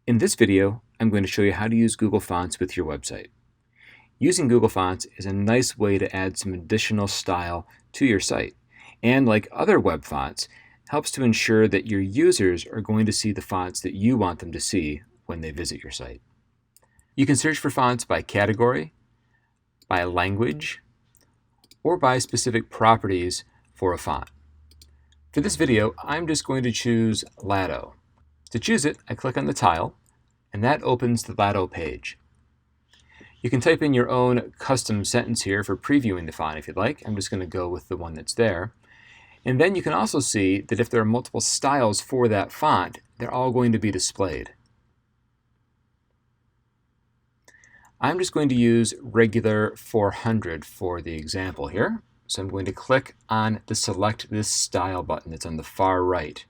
In this video, I'm going to show you how to use Google Fonts with your website. Using Google Fonts is a nice way to add some additional style to your site, and like other web fonts, helps to ensure that your users are going to see the fonts that you want them to see when they visit your site. You can search for fonts by category, by language, or by specific properties for a font. For this video, I'm just going to choose Lado. To choose it, I click on the tile, and that opens the Lado page. You can type in your own custom sentence here for previewing the font if you'd like. I'm just going to go with the one that's there. And then you can also see that if there are multiple styles for that font, they're all going to be displayed. I'm just going to use regular 400 for the example here. So I'm going to click on the Select This Style button that's on the far right.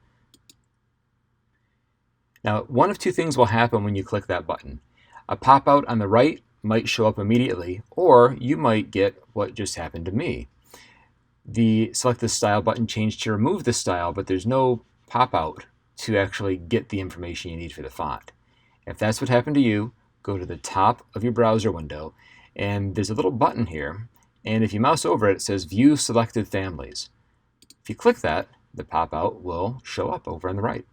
Now, one of two things will happen when you click that button. A pop-out on the right might show up immediately, or you might get what just happened to me. The Select This Style button changed to remove the style, but there's no pop-out to actually get the information you need for the font. If that's what happened to you, go to the top of your browser window, and there's a little button here, and if you mouse over it, it says View Selected Families. If you click that, the pop-out will show up over on the right.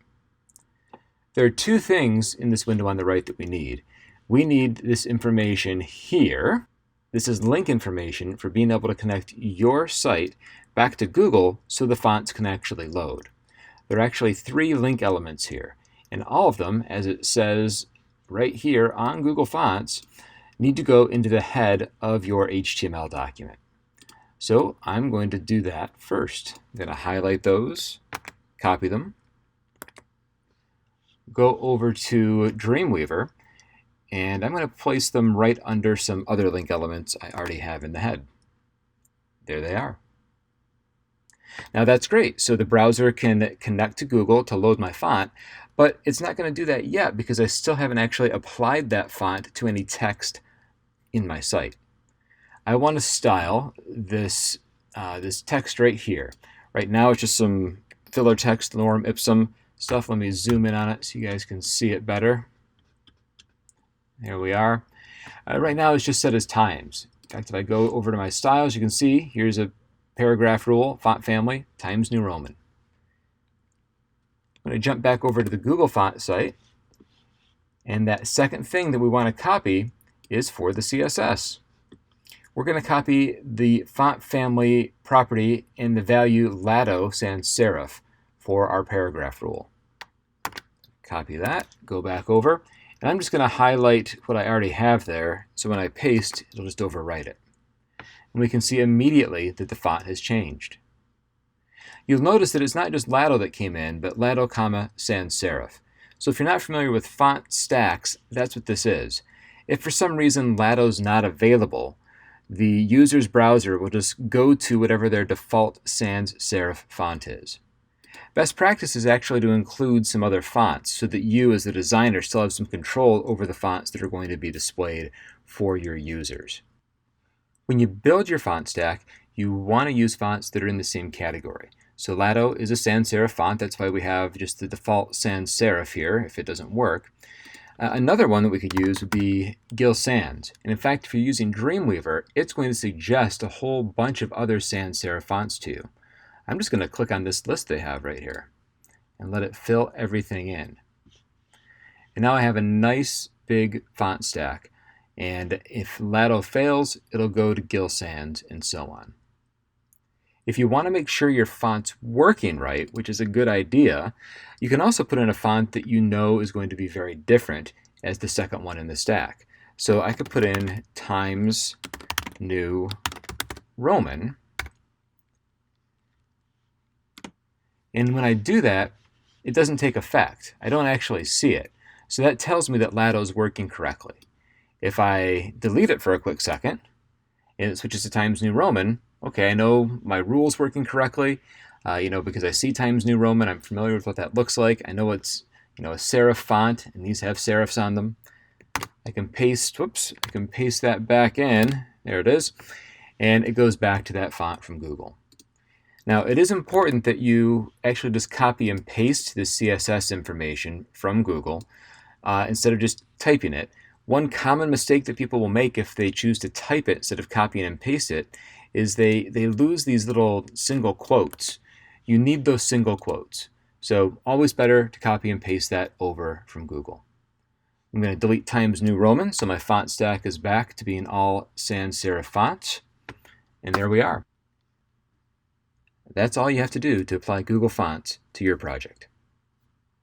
There are two things in this window on the right that we need. We need this information here. This is link information for being able to connect your site back to Google so the fonts can actually load. There are actually 3 link elements here, and all of them, as it says right here on Google Fonts, need to go into the head of your HTML document. So I'm going to do that first. I'm going to highlight those, copy them, go over to Dreamweaver, and I'm going to place them right under some other link elements I already have in the head. There they are. Now that's great. So the browser can connect to Google to load my font, but it's not going to do that yet because I still haven't actually applied that font to any text in my site. I want to style this, this text right here. Right now it's just some filler text, lorem ipsum stuff. Let me zoom in on it so you guys can see it better. There we are. Right now it's just set as times. In fact, if I go over to my styles, you can see here's a paragraph rule, font family, Times New Roman. I'm going to jump back over to the Google font site, and that second thing that we want to copy is for the CSS. We're going to copy the font family property in the value Lado sans serif for our paragraph rule. Copy that, go back over, and I'm just going to highlight what I already have there, so when I paste, it'll just overwrite it. And we can see immediately that the font has changed. You'll notice that it's not just Lado that came in, but Lado, sans serif. So if you're not familiar with font stacks, that's what this is. If for some reason Lado's not available, the user's browser will just go to whatever their default sans serif font is. Best practice is actually to include some other fonts so that you as the designer still have some control over the fonts that are going to be displayed for your users. When you build your font stack, you want to use fonts that are in the same category. So Lado is a sans serif font. That's why we have just the default sans serif here if it doesn't work. Another one that we could use would be Gil Sans. And in fact, if you're using Dreamweaver, it's going to suggest a whole bunch of other sans serif fonts to you. I'm just going to click on this list they have right here and let it fill everything in. And now I have a nice big font stack. And if Lado fails, it'll go to Gil Sans and so on. If you want to make sure your font's working right, which is a good idea, you can also put in a font that you know is going to be very different as the second one in the stack. So I could put in Times New Roman. And when I do that, it doesn't take effect. I don't actually see it. So that tells me that Lado's working correctly. If I delete it for a quick second, and it switches to Times New Roman, okay, I know my rule's working correctly, because I see Times New Roman, I'm familiar with what that looks like. I know it's, a serif font, and these have serifs on them. I can paste that back in, there it is, and it goes back to that font from Google. Now, it is important that you actually just copy and paste the CSS information from Google instead of just typing it. One common mistake that people will make if they choose to type it instead of copying and paste it is they lose these little single quotes. You need those single quotes. So always better to copy and paste that over from Google. I'm going to delete Times New Roman, so my font stack is back to being all sans serif font. And there we are. That's all you have to do to apply Google Fonts to your project.